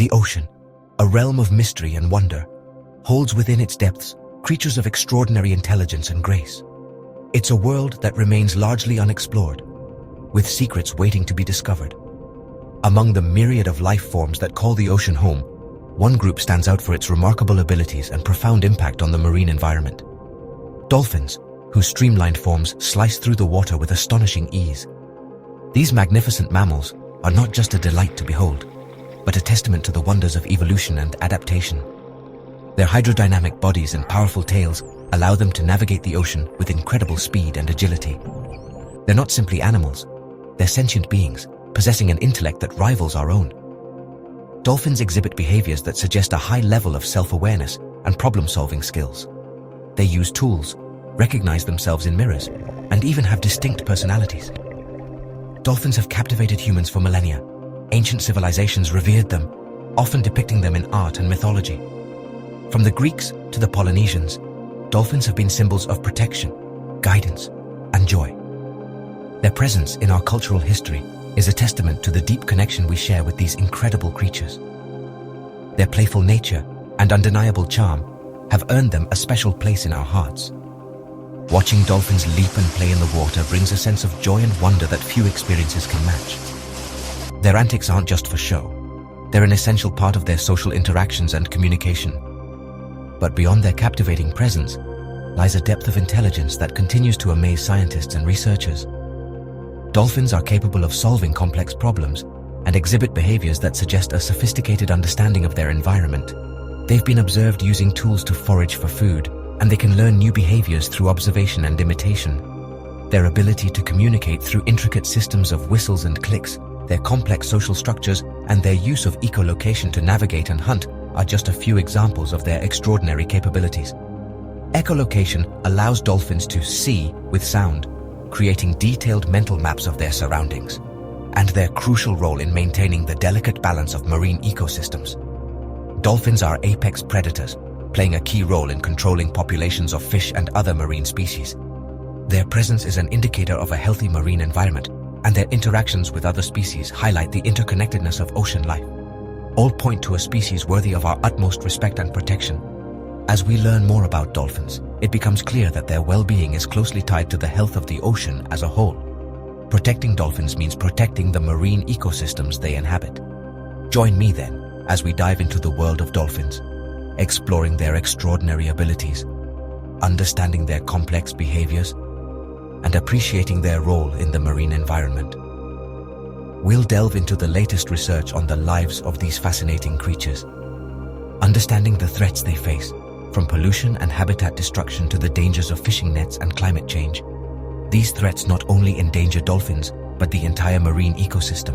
The ocean, a realm of mystery and wonder, holds within its depths creatures of extraordinary intelligence and grace. It's a world that remains largely unexplored, with secrets waiting to be discovered. Among the myriad of life forms that call the ocean home, one group stands out for its remarkable abilities and profound impact on the marine environment. Dolphins, whose streamlined forms slice through the water with astonishing ease. These magnificent mammals are not just a delight to behold, but a testament to the wonders of evolution and adaptation. Their hydrodynamic bodies and powerful tails allow them to navigate the ocean with incredible speed and agility. They're not simply animals, they're sentient beings, possessing an intellect that rivals our own. Dolphins exhibit behaviors that suggest a high level of self-awareness and problem-solving skills. They use tools, recognize themselves in mirrors, and even have distinct personalities. Dolphins have captivated humans for millennia. Ancient civilizations revered them, often depicting them in art and mythology. From the Greeks to the Polynesians, dolphins have been symbols of protection, guidance, and joy. Their presence in our cultural history is a testament to the deep connection we share with these incredible creatures. Their playful nature and undeniable charm have earned them a special place in our hearts. Watching dolphins leap and play in the water brings a sense of joy and wonder that few experiences can match. Their antics aren't just for show. They're an essential part of their social interactions and communication. But beyond their captivating presence lies a depth of intelligence that continues to amaze scientists and researchers. Dolphins are capable of solving complex problems and exhibit behaviors that suggest a sophisticated understanding of their environment. They've been observed using tools to forage for food, and they can learn new behaviors through observation and imitation. Their ability to communicate through intricate systems of whistles and clicks, their complex social structures, and their use of echolocation to navigate and hunt are just a few examples of their extraordinary capabilities. Echolocation allows dolphins to see with sound, creating detailed mental maps of their surroundings, and their crucial role in maintaining the delicate balance of marine ecosystems. Dolphins are apex predators, playing a key role in controlling populations of fish and other marine species. Their presence is an indicator of a healthy marine environment, and their interactions with other species highlight the interconnectedness of ocean life. All point to a species worthy of our utmost respect and protection. As we learn more about dolphins, it becomes clear that their well-being is closely tied to the health of the ocean as a whole. Protecting dolphins means protecting the marine ecosystems they inhabit. Join me then as we dive into the world of dolphins, exploring their extraordinary abilities, understanding their complex behaviors, and appreciating their role in the marine environment. We'll delve into the latest research on the lives of these fascinating creatures, understanding the threats they face, from pollution and habitat destruction to the dangers of fishing nets and climate change. These threats not only endanger dolphins, but the entire marine ecosystem,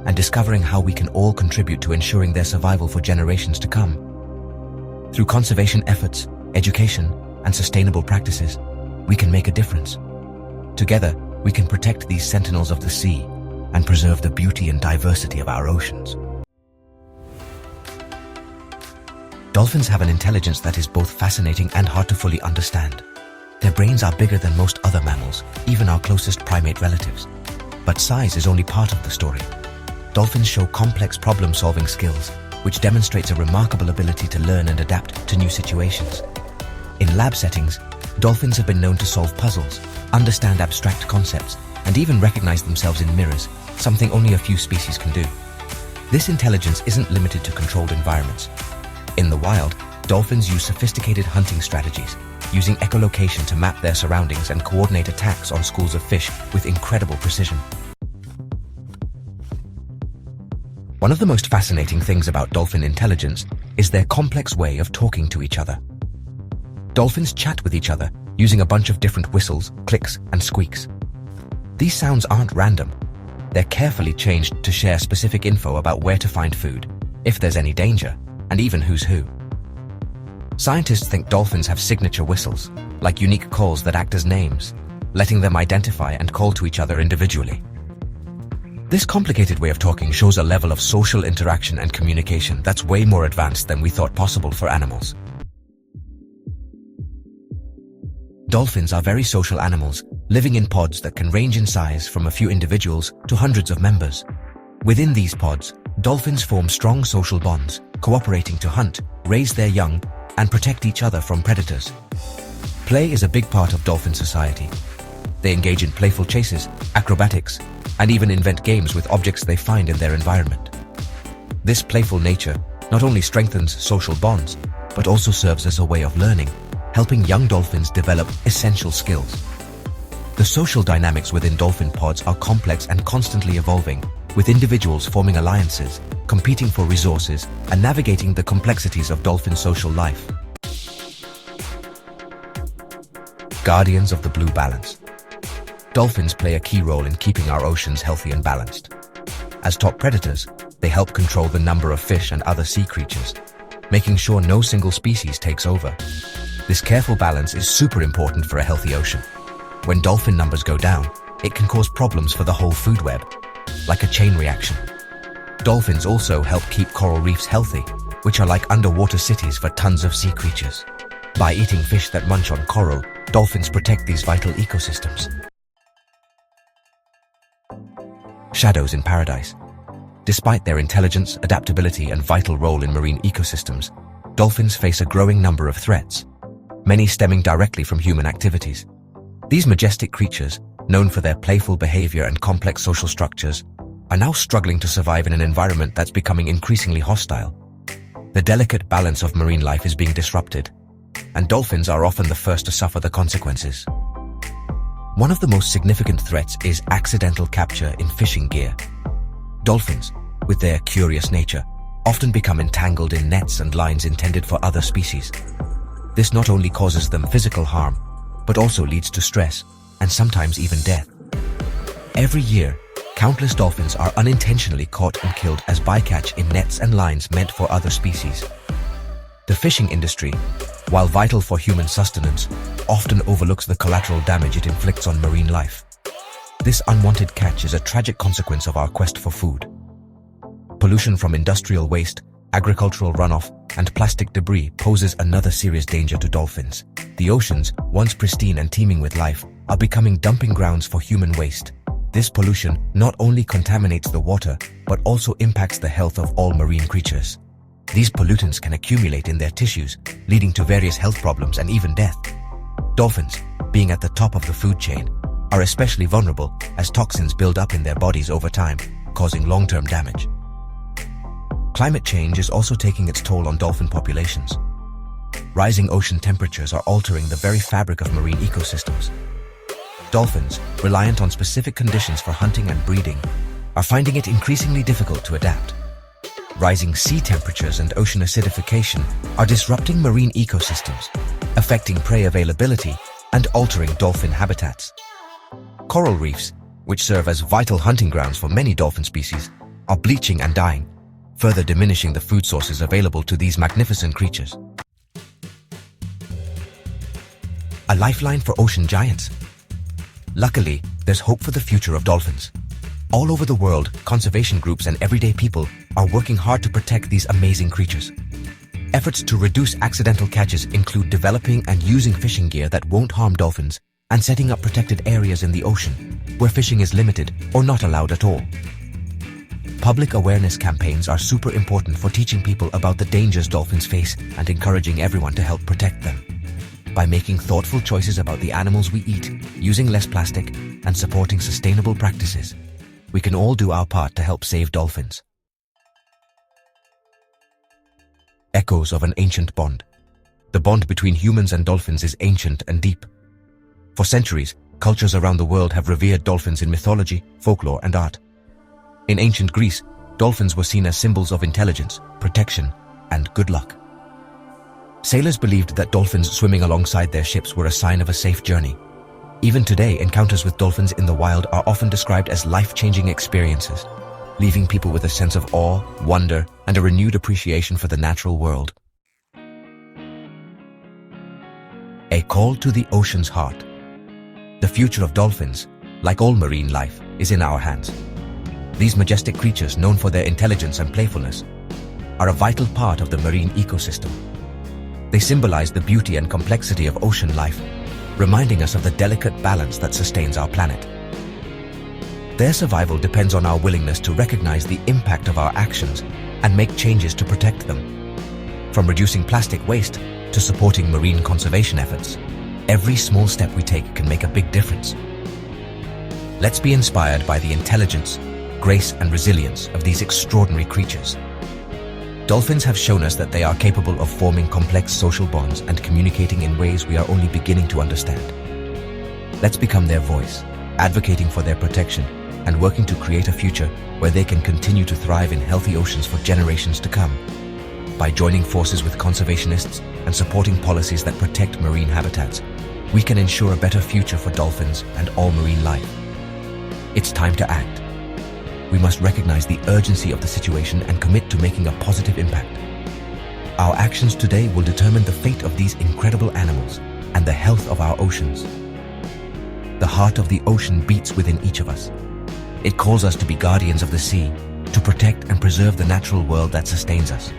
and discovering how we can all contribute to ensuring their survival for generations to come. Through conservation efforts, education, and sustainable practices, we can make a difference. Together, we can protect these sentinels of the sea and preserve the beauty and diversity of our oceans. Dolphins have an intelligence that is both fascinating and hard to fully understand. Their brains are bigger than most other mammals, even our closest primate relatives. But size is only part of the story. Dolphins show complex problem-solving skills, which demonstrates a remarkable ability to learn and adapt to new situations. In lab settings, dolphins have been known to solve puzzles, understand abstract concepts, and even recognize themselves in mirrors, something only a few species can do. This intelligence isn't limited to controlled environments. In the wild, dolphins use sophisticated hunting strategies, using echolocation to map their surroundings and coordinate attacks on schools of fish with incredible precision. One of the most fascinating things about dolphin intelligence is their complex way of talking to each other. Dolphins chat with each other using a bunch of different whistles, clicks, and squeaks. These sounds aren't random. They're carefully changed to share specific info about where to find food, if there's any danger, and even who's who. Scientists think dolphins have signature whistles, like unique calls that act as names, letting them identify and call to each other individually. This complicated way of talking shows a level of social interaction and communication that's way more advanced than we thought possible for animals. Dolphins are very social animals, living in pods that can range in size from a few individuals to hundreds of members. Within these pods, Dolphins form strong social bonds, cooperating to hunt, raise their young, and protect each other from predators. Play is a big part of dolphin society. They engage in playful chases, acrobatics, and even invent games with objects they find in their environment. This playful nature not only strengthens social bonds, but also serves as a way of learning, helping young dolphins develop essential skills. The social dynamics within dolphin pods are complex and constantly evolving, with individuals forming alliances, competing for resources, and navigating the complexities of dolphin social life. Guardians of the blue balance. Dolphins play a key role in keeping our oceans healthy and balanced. As top predators, they help control the number of fish and other sea creatures, making sure no single species takes over. This careful balance is super important for a healthy ocean. When dolphin numbers go down, it can cause problems for the whole food web, like a chain reaction. Dolphins also help keep coral reefs healthy, which are like underwater cities for tons of sea creatures. By eating fish that munch on coral, dolphins protect these vital ecosystems. Shadows in paradise. Despite their intelligence, adaptability, and vital role in marine ecosystems, dolphins face a growing number of threats, many stemming directly from human activities. These majestic creatures, known for their playful behavior and complex social structures, are now struggling to survive in an environment that's becoming increasingly hostile. The delicate balance of marine life is being disrupted, and dolphins are often the first to suffer the consequences. One of the most significant threats is accidental capture in fishing gear. Dolphins, with their curious nature, often become entangled in nets and lines intended for other species. This not only causes them physical harm, but also leads to stress and sometimes even death. Every year, countless dolphins are unintentionally caught and killed as bycatch in nets and lines meant for other species. The fishing industry, while vital for human sustenance, often overlooks the collateral damage it inflicts on marine life. This unwanted catch is a tragic consequence of our quest for food. Pollution from industrial waste, agricultural runoff, and plastic debris poses another serious danger to dolphins. The oceans, once pristine and teeming with life, are becoming dumping grounds for human waste. This pollution not only contaminates the water, but also impacts the health of all marine creatures. These pollutants can accumulate in their tissues, leading to various health problems and even death. Dolphins, being at the top of the food chain, are especially vulnerable as toxins build up in their bodies over time, causing long-term damage. Climate change is also taking its toll on dolphin populations. Rising ocean temperatures are altering the very fabric of marine ecosystems. Dolphins, reliant on specific conditions for hunting and breeding, are finding it increasingly difficult to adapt. Rising sea temperatures and ocean acidification are disrupting marine ecosystems, affecting prey availability and altering dolphin habitats. Coral reefs, which serve as vital hunting grounds for many dolphin species, are bleaching and dying, further diminishing the food sources available to these magnificent creatures. A lifeline for ocean giants. Luckily, there's hope for the future of dolphins. All over the world, conservation groups and everyday people are working hard to protect these amazing creatures. Efforts to reduce accidental catches include developing and using fishing gear that won't harm dolphins and setting up protected areas in the ocean where fishing is limited or not allowed at all. Public awareness campaigns are super important for teaching people about the dangers dolphins face and encouraging everyone to help protect them. By making thoughtful choices about the animals we eat, using less plastic, and supporting sustainable practices, we can all do our part to help save dolphins. Echoes of an ancient bond. The bond between humans and dolphins is ancient and deep. For centuries, cultures around the world have revered dolphins in mythology, folklore, and art. In ancient Greece, dolphins were seen as symbols of intelligence, protection, and good luck. Sailors believed that dolphins swimming alongside their ships were a sign of a safe journey. Even today, encounters with dolphins in the wild are often described as life-changing experiences, leaving people with a sense of awe, wonder, and a renewed appreciation for the natural world. A call to the ocean's heart. The future of dolphins, like all marine life, is in our hands. These majestic creatures, known for their intelligence and playfulness, are a vital part of the marine ecosystem. They symbolize the beauty and complexity of ocean life, reminding us of the delicate balance that sustains our planet. Their survival depends on our willingness to recognize the impact of our actions and make changes to protect them. From reducing plastic waste to supporting marine conservation efforts, every small step we take can make a big difference. Let's be inspired by the intelligence, grace, and resilience of these extraordinary creatures. Dolphins have shown us that they are capable of forming complex social bonds and communicating in ways we are only beginning to understand. Let's become their voice, advocating for their protection and working to create a future where they can continue to thrive in healthy oceans for generations to come. By joining forces with conservationists and supporting policies that protect marine habitats, we can ensure a better future for dolphins and all marine life. It's time to act. We must recognize the urgency of the situation and commit to making a positive impact. Our actions today will determine the fate of these incredible animals and the health of our oceans. The heart of the ocean beats within each of us. It calls us to be guardians of the sea, to protect and preserve the natural world that sustains us.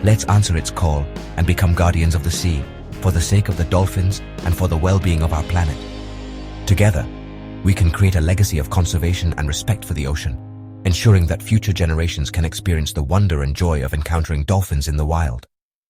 Let's answer its call and become guardians of the sea, for the sake of the dolphins and for the well-being of our planet. Together, we can create a legacy of conservation and respect for the ocean, ensuring that future generations can experience the wonder and joy of encountering dolphins in the wild.